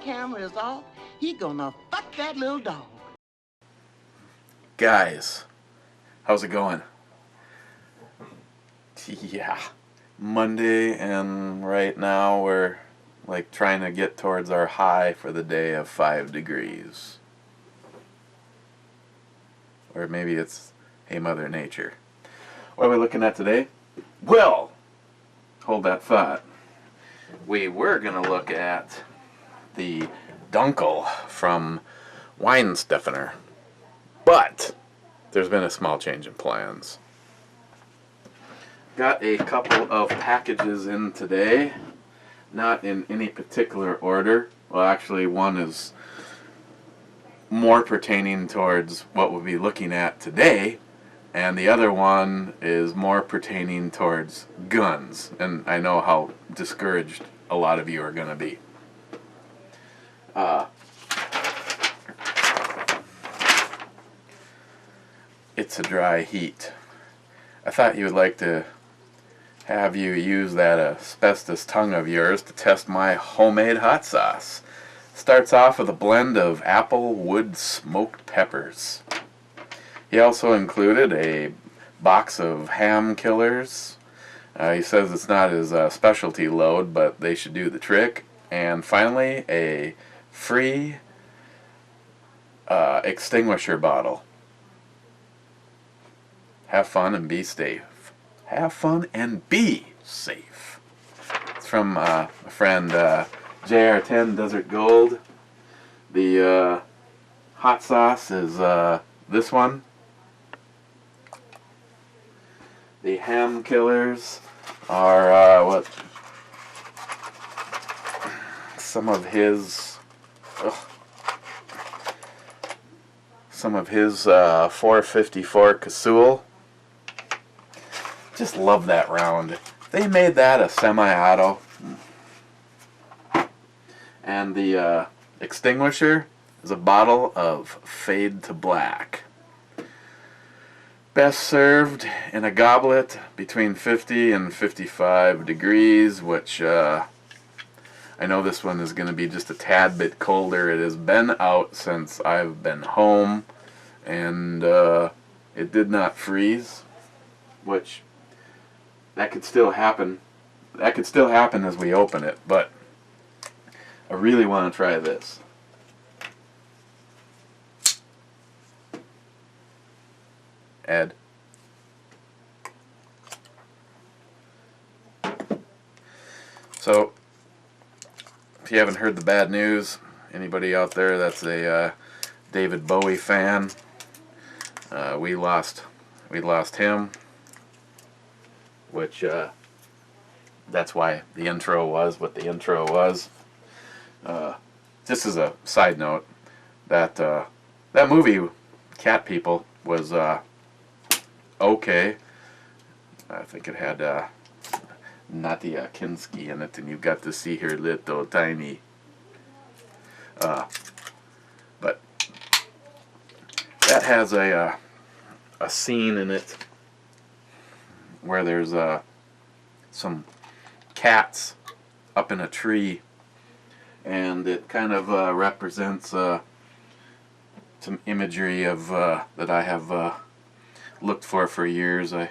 camera is off, he gonna fuck that little dog. Guys, how's it going? Yeah, Monday, and right now we're like trying to get towards our high for the day of 5 degrees. Or maybe it's, hey Mother Nature. What are we looking at today? Well, hold that thought. We were going to look at the Dunkel from Weihenstephaner. But there's been a small change in plans. Got a couple of packages in today, not in any particular order. Well, actually one is more pertaining towards what we'll be looking at today, and the other one is more pertaining towards guns, and I know how discouraged a lot of you are going to be. It's a dry heat. I thought you would like to have you use that asbestos tongue of yours to test my homemade hot sauce. Starts off with a blend of apple wood smoked peppers. He also included a box of ham killers. He says it's not his specialty load, but they should do the trick. And finally, a free extinguisher bottle. Have fun and be safe. Have fun and be safe. It's from a friend, JR10 Desert Gold. The hot sauce is this one. The ham killers are what? Some of his 454 Casull. Just love that round. They made that a semi-auto. And the extinguisher is a bottle of Fade to Black. Best served in a goblet between 50 and 55 degrees, which I know this one is going to be just a tad bit colder. It has been out since I've been home, and it did not freeze, which that could still happen. That could still happen as we open it, but I really want to try this. Ed. So, if you haven't heard the bad news, anybody out there that's a David Bowie fan, we lost him, which that's why the intro was what the intro was. Just as a side note, that that movie, Cat People, was okay. I think it had Nadia Kinski in it, and you got to see her little tiny. But that has a scene in it where there's some cats up in a tree, and it kind of represents some imagery of that I have looked for years. I've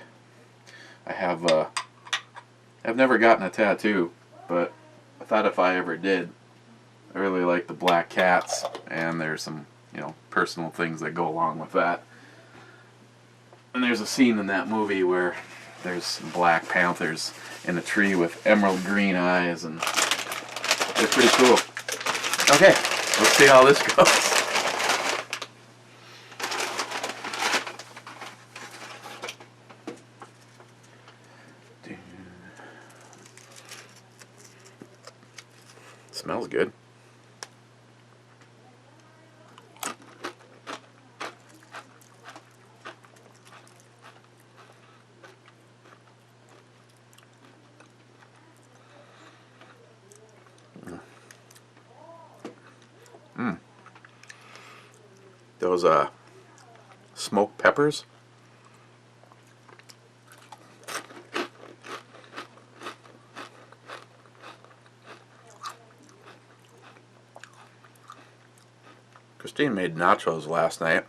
never gotten a tattoo, but I thought if I ever did, I really like the black cats, and there's some, personal things that go along with that. And there's a scene in that movie where there's some black panthers in a tree with emerald green eyes, and they're pretty cool. Okay, let's see how this goes. Smells good. Those smoked peppers. Christine made nachos last night.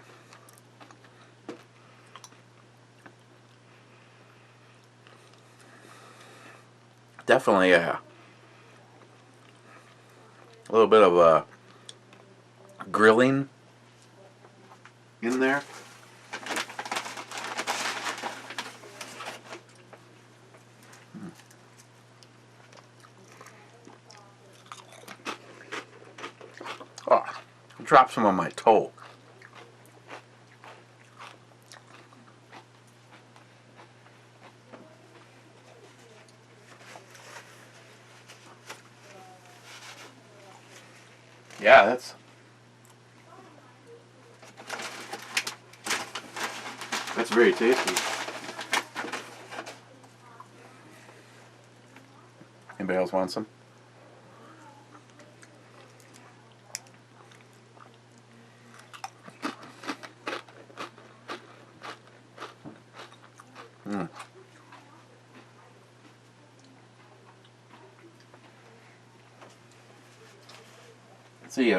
Definitely a little bit of a grilling in there. Oh, drop some on my toe. Yeah, that's very tasty. Anybody else want some? Let's see,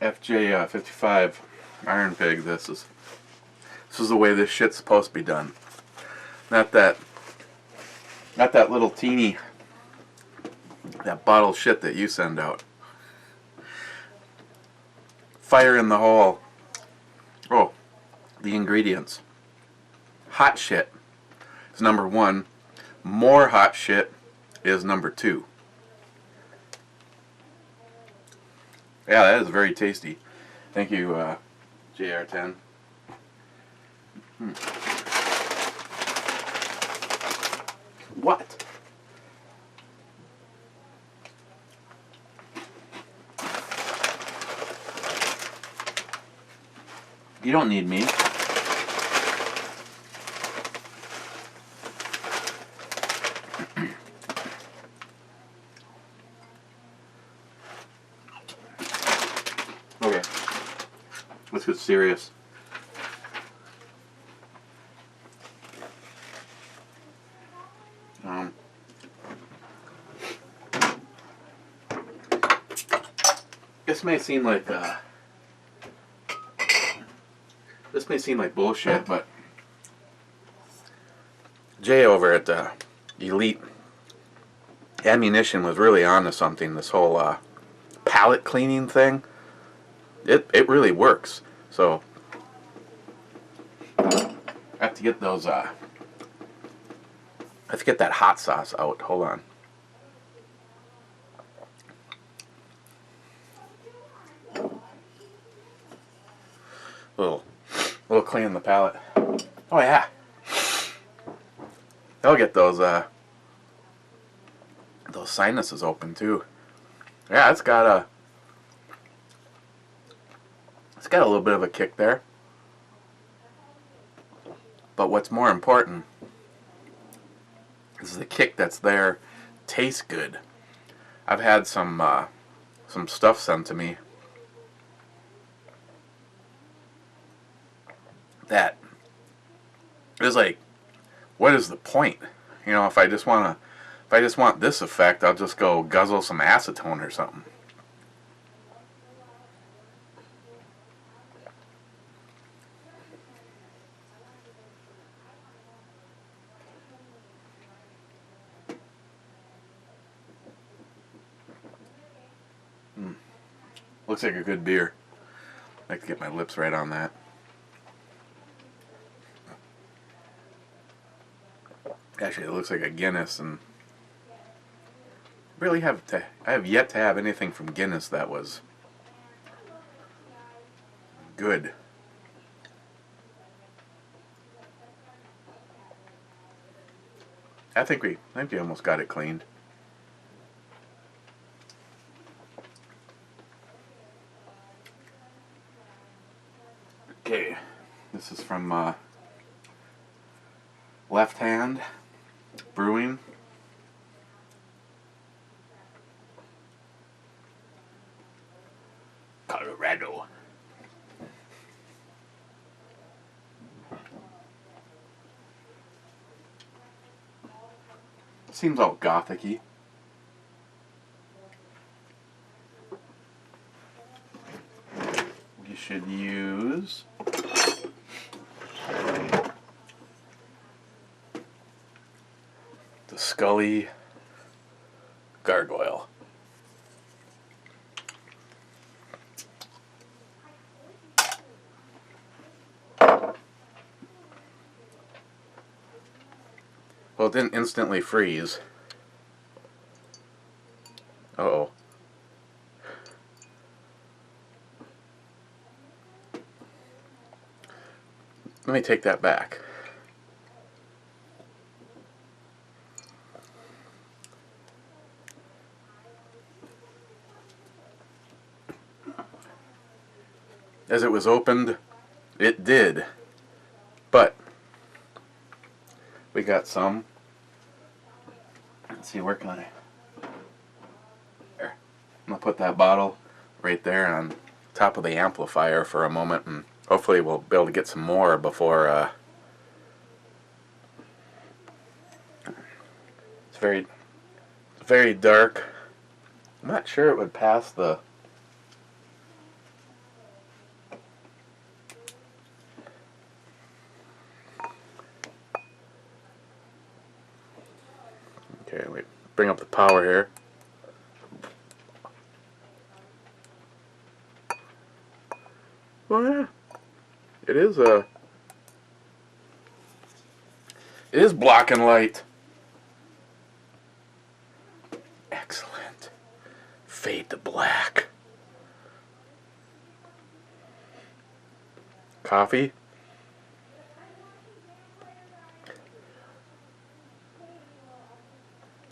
FJ55 Iron Pig. This is the way this shit's supposed to be done. Not that little teeny, that bottle shit that you send out. Fire in the hole. Oh, the ingredients. Hot shit is number 1. More hot shit is number 2. Yeah, that is very tasty. Thank you, JR10. What? You don't need me. Okay, let's get serious. This may seem like bullshit, but Jay over at Elite Ammunition was really onto something. This whole palate cleaning thing, it really works. So I have to get those. I have to get that hot sauce out. Hold on. Little clean the palate. Oh yeah. I'll get those sinuses open too. Yeah, it's got a little bit of a kick there. But what's more important is the kick that's there tastes good. I've had some stuff sent to me that is like, what is the point? You know, if I just want this effect, I'll just go guzzle some acetone or something. Looks like a good beer. I like to get my lips right on that. Actually, it looks like a Guinness, and I have yet to have anything from Guinness that was good. I think we almost got it cleaned. Okay, this is from Left Hand Brewing. Colorado. Seems all gothic-y. should use the Scully gargoyle. Well, it didn't instantly freeze. Uh-oh. Let me take that back. As it was opened, it did. But we got some. Let's see, where can I? There. I'm going to put that bottle right there on top of the amplifier for a moment, and hopefully we'll be able to get some more before it's very dark. I'm not sure it would pass the okay, wait. Bring up the power here. Well, yeah. It is black and light. Excellent. Fade to black. Coffee.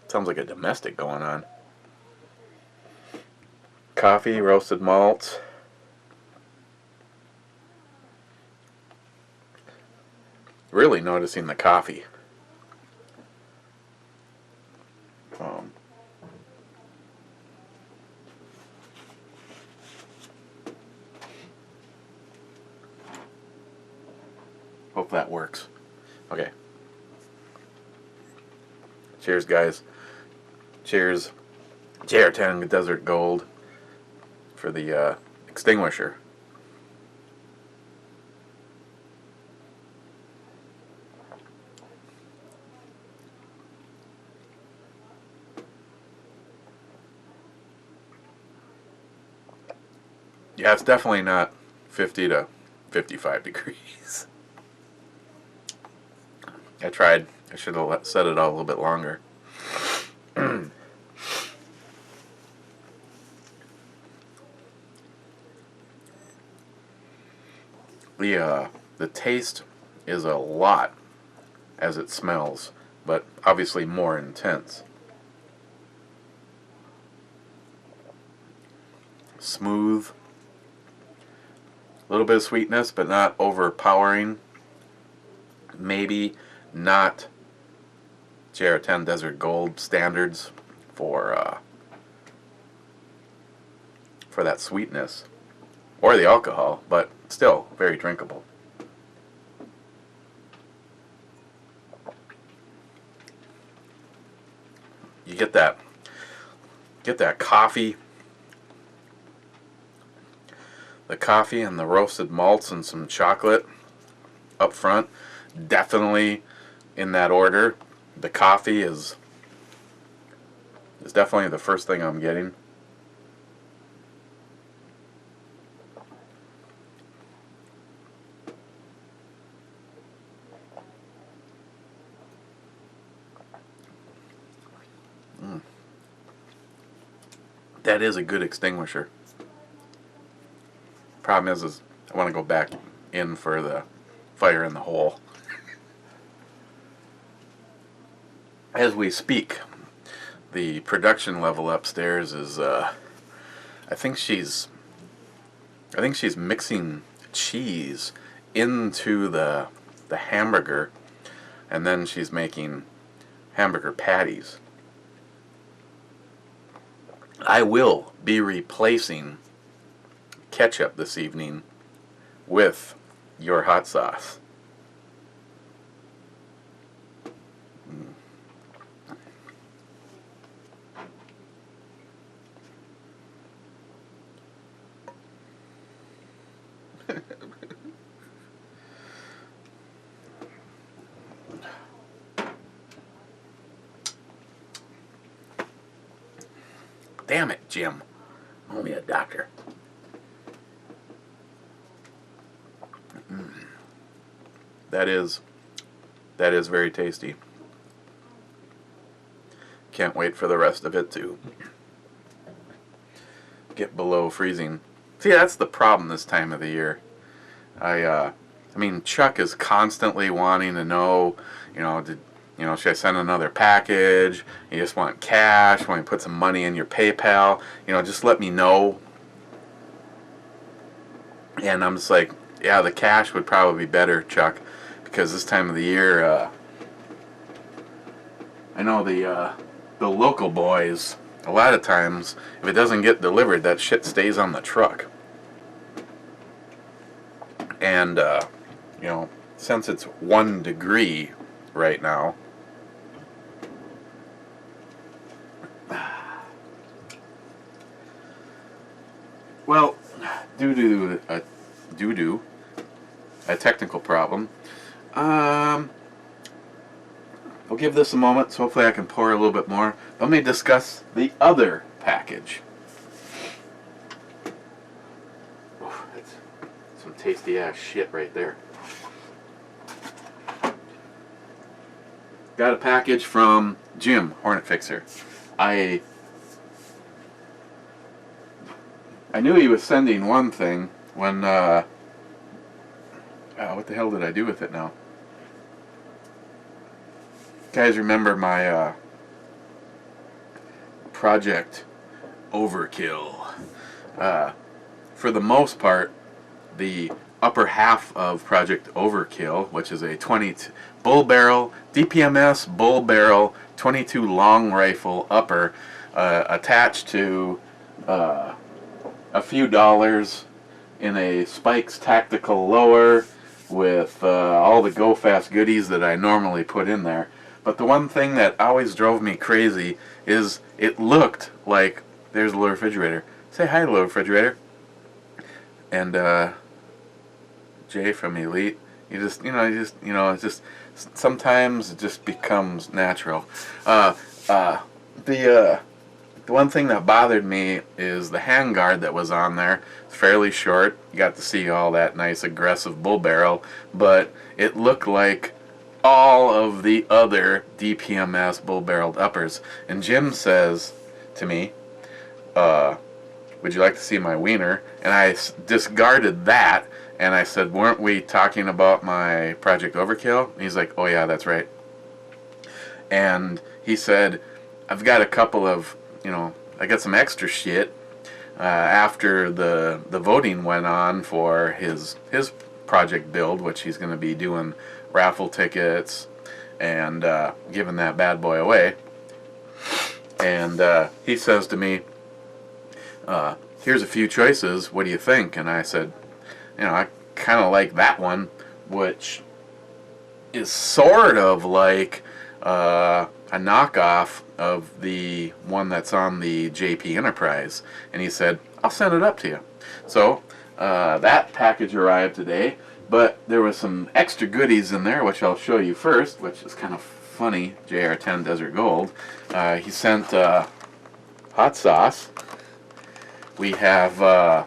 Sounds like a domestic going on. Coffee, roasted malts. Really noticing the coffee. Hope that works. Okay. Cheers, guys. Cheers. JR10 Desert Gold for the extinguisher. Yeah, it's definitely not 50 to 55 degrees. I tried. I should have set it out a little bit longer. The taste is a lot as it smells, but obviously more intense. Smooth. A little bit of sweetness, but not overpowering. Maybe not JR10 Desert Gold standards for that sweetness or the alcohol, but still very drinkable. You get that coffee, the coffee and the roasted malts and some chocolate up front. Definitely in that order. The coffee is definitely the first thing I'm getting. That is a good extinguisher. Problem is I want to go back in for the fire in the hole. As we speak, the production level upstairs is I think she's mixing cheese into the hamburger, and then she's making hamburger patties. I will be replacing ketchup this evening with your hot sauce. Damn it, Jim. Call me a doctor. That is very tasty. Can't wait for the rest of it to get below freezing. See, that's the problem this time of the year. I mean, Chuck is constantly wanting to know, should I send another package? You just want cash? Want me to put some money in your PayPal? Just let me know. And I'm just like, yeah, the cash would probably be better, Chuck, because this time of the year, I know the local boys, a lot of times, if it doesn't get delivered, that shit stays on the truck. And, since it's 1 degree right now, well, due to a technical problem, I'll give this a moment, so hopefully I can pour a little bit more. Let me discuss the other package. Oh, that's some tasty ass shit right there. Got a package from Jim, Hornet Fixer. I knew he was sending one thing when, what the hell did I do with it now? Guys, remember my Project Overkill. For the most part, the upper half of Project Overkill, which is a bull barrel, DPMS bull barrel, 22 long rifle upper, attached to a few dollars in a Spikes tactical lower with all the Go Fast goodies that I normally put in there. But the one thing that always drove me crazy is it looked like, there's a little refrigerator. Say hi, little refrigerator. And Jay from Elite, it's just sometimes it just becomes natural. The one thing that bothered me is the handguard that was on there. It's fairly short. You got to see all that nice aggressive bull barrel, but it looked like all of the other DPMS bull-barreled uppers. And Jim says to me, would you like to see my wiener? And I discarded that, and I said, weren't we talking about my Project Overkill? And he's like, oh yeah, that's right. And he said, I've got a couple of, I got some extra shit after the voting went on for his project build, which he's going to be doing raffle tickets and giving that bad boy away. And he says to me, here's a few choices, what do you think? And I said, I kind of like that one, which is sort of like a knockoff of the one that's on the JP Enterprise. And he said, I'll send it up to you. So that package arrived today, but there was some extra goodies in there, which I'll show you first, which is kind of funny. JR10 Desert Gold. He sent hot sauce. We have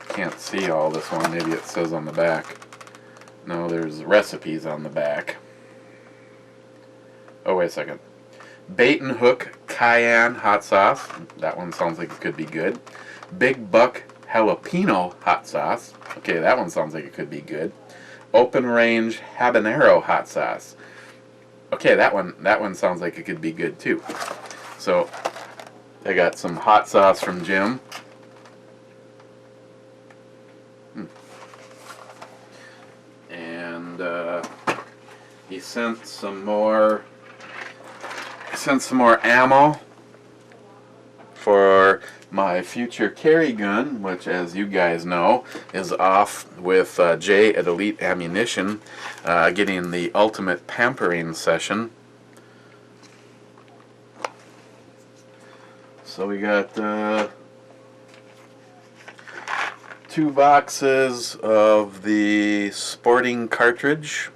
can't see all this one. Maybe it says on the back. No, there's recipes on the back. Oh, wait a second. Bait and Hook Cayenne hot sauce. That one sounds like it could be good. Big Buck Jalapeno hot sauce. Okay, that one sounds like it could be good. Open Range Habanero hot sauce. Okay, that one sounds like it could be good too. So I got some hot sauce from Jim. And he sent some more ammo for my future carry gun, which, as you guys know, is off with Jay at Elite Ammunition, getting the ultimate pampering session. So we got 2 boxes of the sporting cartridge.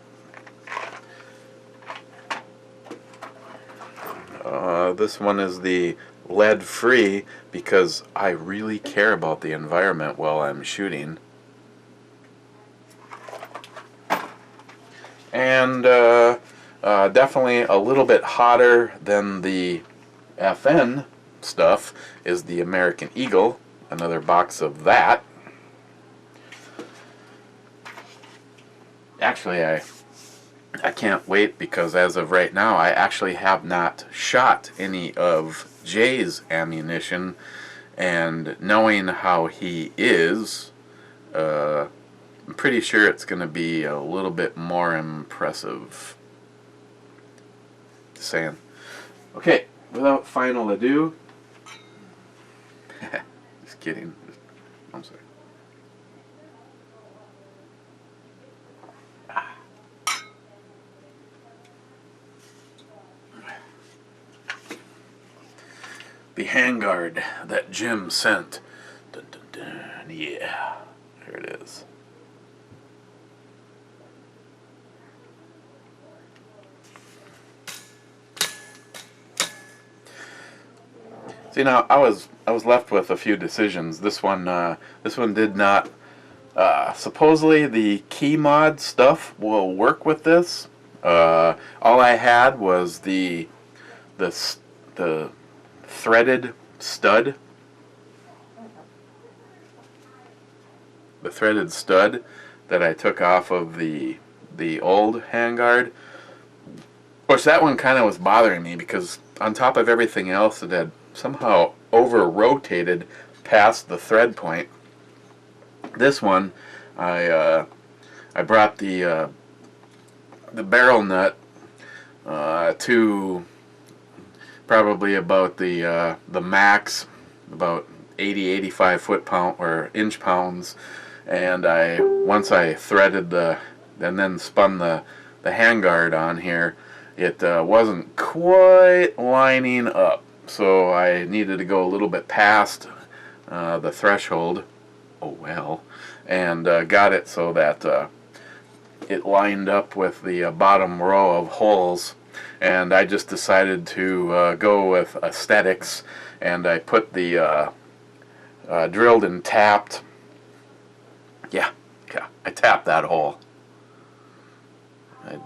This one is the lead-free because I really care about the environment while I'm shooting. And definitely a little bit hotter than the FN stuff is the American Eagle. Another box of that. Actually, I can't wait because as of right now I actually have not shot any of Jay's ammunition, and knowing how he is, I'm pretty sure it's going to be a little bit more impressive. Just saying. Okay, without final ado, just kidding. I'm sorry. The handguard that Jim sent. Dun, dun, dun. Yeah, there it is. See, now I was left with a few decisions. This one did not. Supposedly the key mod stuff will work with this. All I had was the threaded stud. The threaded stud that I took off of the old handguard. Of course, that one kind of was bothering me because on top of everything else, it had somehow over-rotated past the thread point. This one, I brought the barrel nut to probably about the max, about 80-85 foot-pound or inch-pounds, and once I threaded and then spun the handguard on here, it wasn't quite lining up, so I needed to go a little bit past the threshold. Oh well, and got it so that it lined up with the bottom row of holes. And I just decided to go with aesthetics, and I put the drilled and tapped. Yeah, I tapped that hole. I'd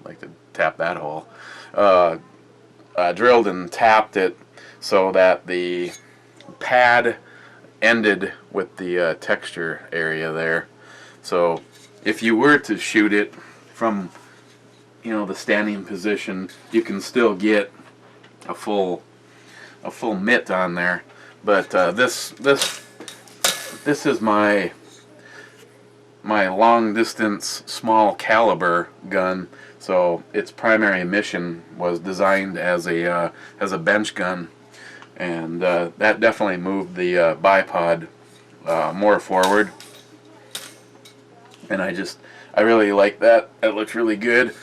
like to tap that hole. Drilled and tapped it so that the pad ended with the texture area there. So if you were to shoot it from the standing position, you can still get a full mitt on there. But this is my long distance small caliber gun, so its primary mission was designed as a bench gun, and that definitely moved the bipod more forward, and I really like that. It looks really good.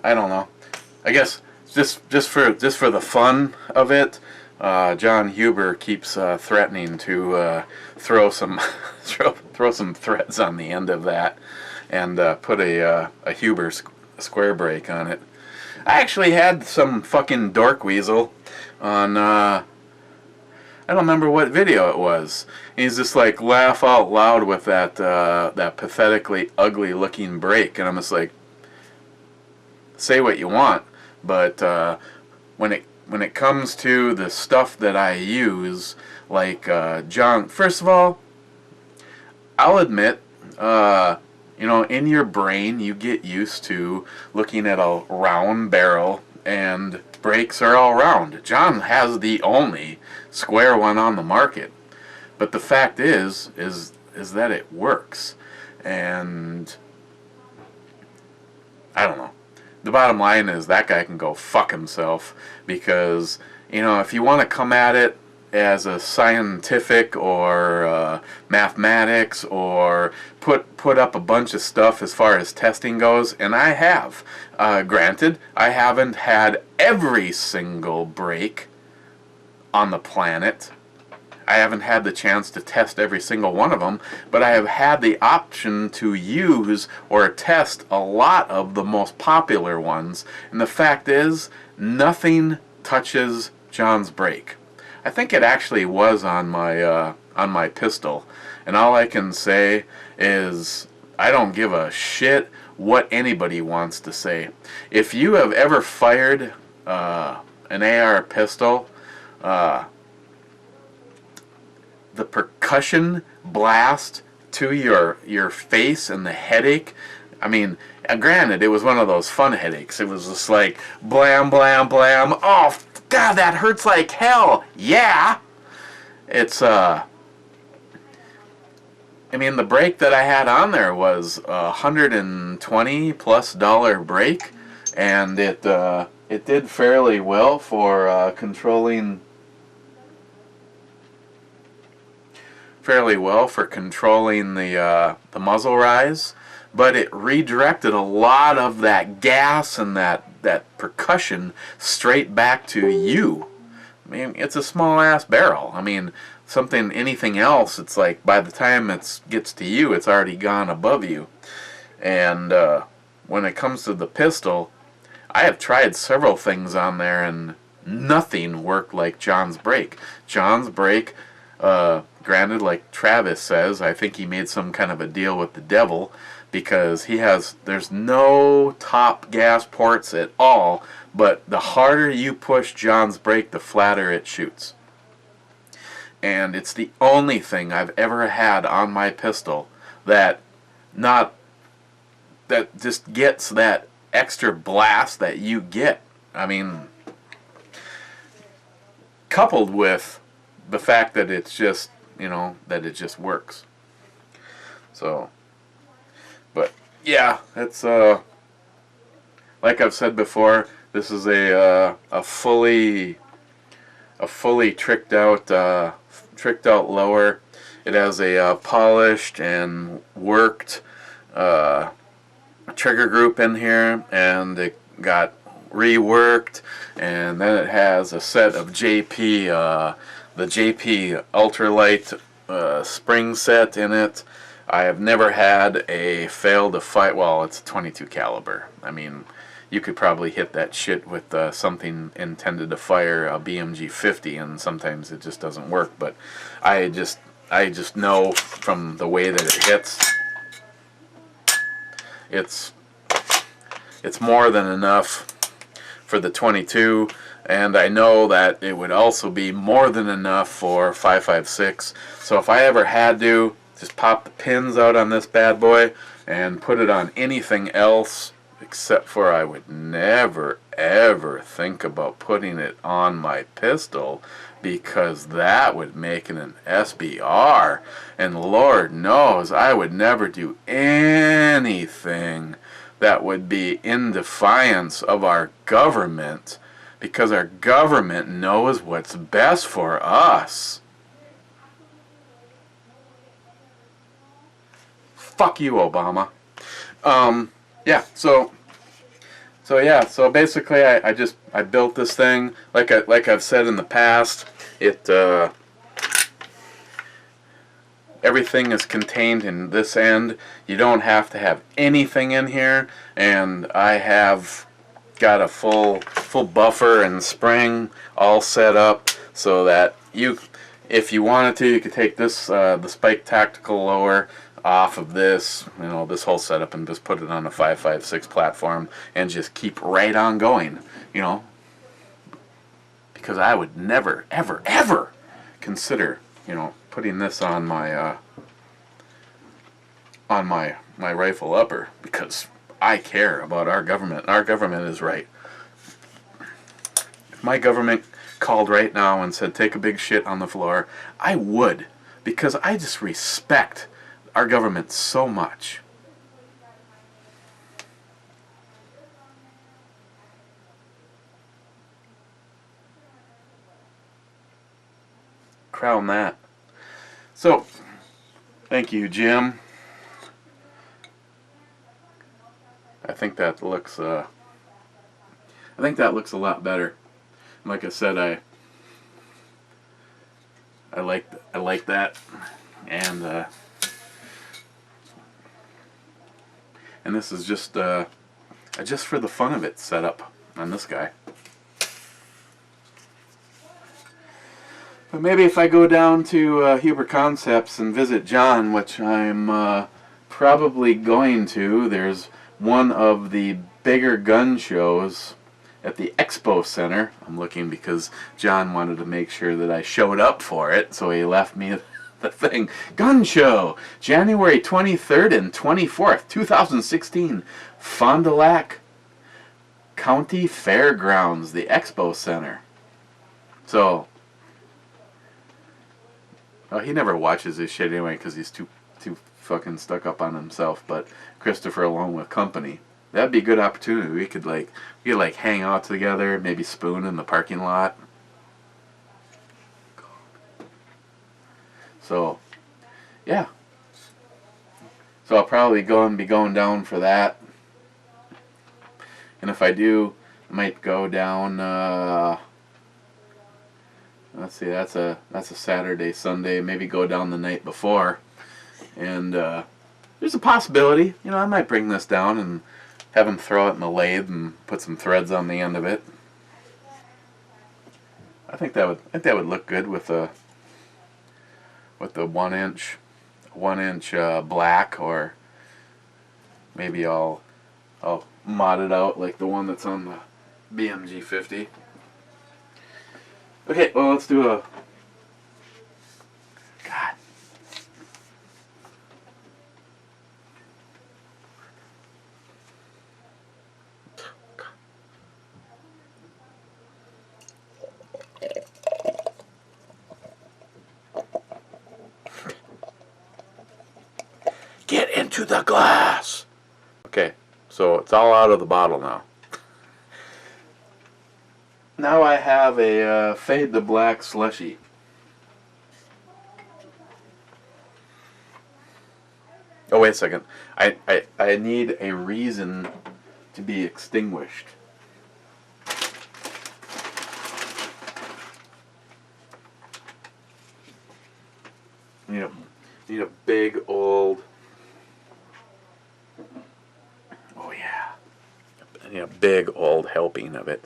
I don't know. I guess just for the fun of it, John Huber keeps threatening to throw some threads on the end of that and put a Huber square brake on it. I actually had some fucking dork weasel on I don't remember what video it was. He's just like laugh out loud with that pathetically ugly looking brake, and I'm just like, say what you want, but when it comes to the stuff that I use, like John, first of all, I'll admit, in your brain you get used to looking at a round barrel, and brakes are all round. John has the only square one on the market, but the fact is that it works, and I don't know. The bottom line is that guy can go fuck himself, because if you want to come at it as a scientific or mathematics, or put up a bunch of stuff as far as testing goes, and I have. Granted, I haven't had every single brake on the planet. I haven't had the chance to test every single one of them, but I have had the option to use or test a lot of the most popular ones. And the fact is, nothing touches John's Break. I think it actually was on my pistol, and all I can say is I don't give a shit what anybody wants to say. If you have ever fired an AR pistol, the percussion blast to your face and the headache, I mean, granted, it was one of those fun headaches. It was just like blam, blam, blam. Oh, God, that hurts like hell. Yeah. It's, I mean, the break that I had on there was $120+ break, and it did fairly well for controlling the muzzle rise, but it redirected a lot of that gas and that percussion straight back to you. I mean, it's a small ass barrel. I mean, anything else, it's like by the time it gets to you, it's already gone above you. And when it comes to the pistol, I have tried several things on there, and nothing worked like John's Break. John's Break, granted, like Travis says, I think he made some kind of a deal with the devil, because there's no top gas ports at all, but the harder you push John's Break, the flatter it shoots. And it's the only thing I've ever had on my pistol that just gets that extra blast that you get. I mean, coupled with the fact that it's just, that it just works. So, but yeah, it's like I've said before, this is a fully tricked out lower. It has a polished and worked trigger group in here, and it got reworked, and then it has a set of the JP ultralight spring set in it. I have never had a fail to fight. Well, it's a 22 caliber. I mean, you could probably hit that shit with something intended to fire a BMG 50, and sometimes it just doesn't work. But I just know from the way that it hits, it's more than enough for the 22, and I know that it would also be more than enough for 5.56. So if I ever had to, just pop the pins out on this bad boy and put it on anything else, except for I would never ever think about putting it on my pistol, because that would make it an SBR, and Lord knows I would never do anything that would be in defiance of our government, because our government knows what's best for us. Fuck you, Obama. Yeah, so basically I built this thing like I've said in the past. Everything is contained in this end. You don't have to have anything in here, and I have got a full buffer and spring all set up so that if you wanted to, you could take this the Spike Tactical Lower off of this, this whole setup, and just put it on a 5.56 platform and just keep right on going, because I would never ever ever consider putting this on my rifle upper, because I care about our government. Our government is right. If my government called right now and said take a big shit on the floor, I would, because I just respect our government so much. Crown that. So, thank you, Jim. I think that looks a lot better. Like I said, I like that, and this is just for the fun of it setup on this guy. But maybe if I go down to Huber Concepts and visit John, which I'm probably going to, there's one of the bigger gun shows at the Expo Center. I'm looking because John wanted to make sure that I showed up for it, so he left me the thing. Gun show, January 23rd and 24th, 2016, Fond du Lac County Fairgrounds, the Expo Center. So, well, he never watches this shit anyway because he's too fucking stuck up on himself. But Christopher, along with company, that'd be a good opportunity. We could hang out together, maybe spoon in the parking lot. So, yeah. So I'll probably be going down for that. And if I do, I might go down. Let's see, that's a Saturday, Sunday. Maybe go down the night before. And there's a possibility, I might bring this down and have him throw it in the lathe and put some threads on the end of it. I think that would look good with the 1-inch black, or maybe I'll mod it out like the one that's on the BMG 50. Okay, well, let's do a... God. Get into the glass! Okay, so it's all out of the bottle now. Now I have a Fade to Black slushy. Oh, wait a second. I need a reason to be extinguished. Need a big old... Oh yeah. I need a big old helping of it.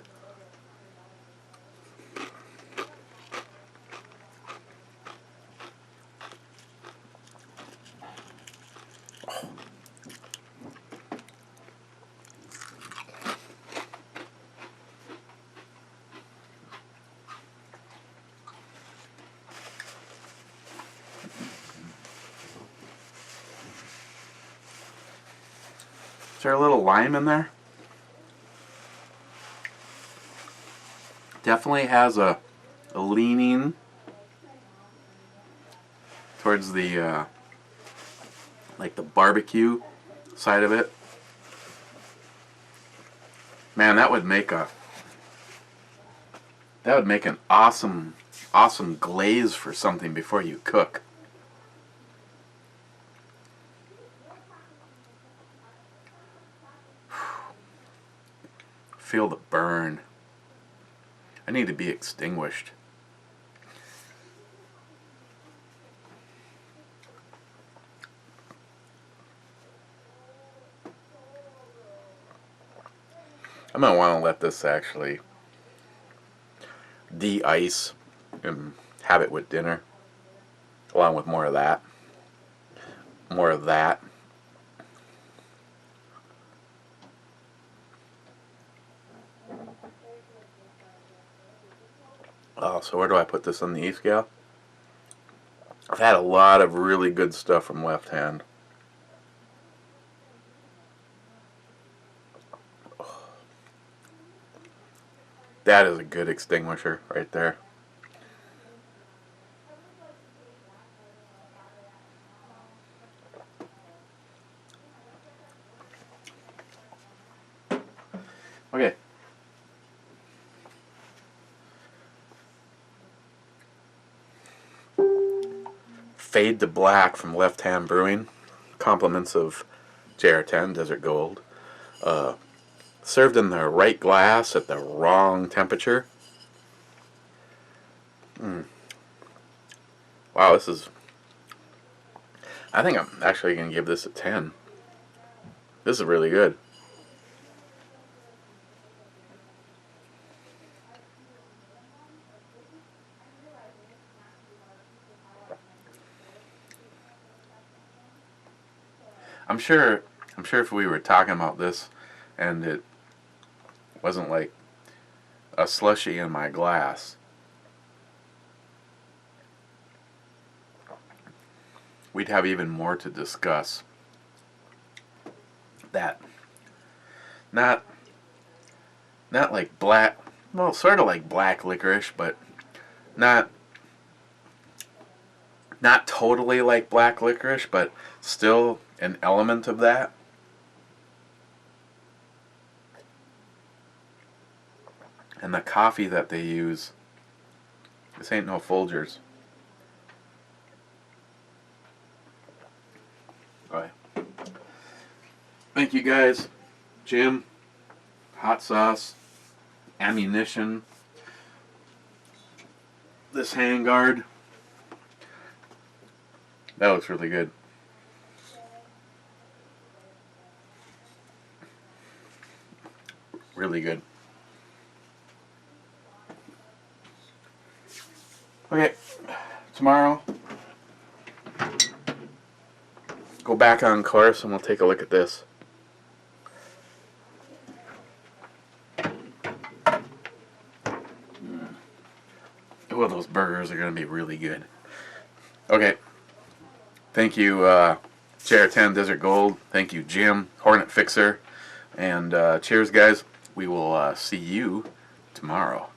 Is there a little lime in there? Definitely has a leaning towards the like the barbecue side of it. Man, that would make an awesome glaze for something before you cook. Feel the burn. I need to be extinguished. I might want to let this actually de-ice and have it with dinner, along with more of that. More of that. Oh, so where do I put this on the E-scale? I've had a lot of really good stuff from Left Hand. That is a good extinguisher right there. Okay. Fade to Black from Left Hand Brewing. Compliments of JR10 Desert Gold. Served in the right glass at the wrong temperature. Wow, this is... I think I'm actually going to give this a 10. This is really good. I'm sure if we were talking about this and it wasn't like a slushie in my glass, we'd have even more to discuss. That not like black, well, sort of like black licorice, but not totally like black licorice, but still an element of that. And the coffee that they use, this ain't no Folgers. Alright. Thank you guys. Jim, hot sauce, ammunition, this handguard. That looks really good. Really good. Okay, tomorrow, go back on course and we'll take a look at this. Oh, those burgers are going to be really good. Okay. Thank you, JR10 Desert Gold. Thank you, Jim, Hornet Fixer. And cheers, guys. We will see you tomorrow.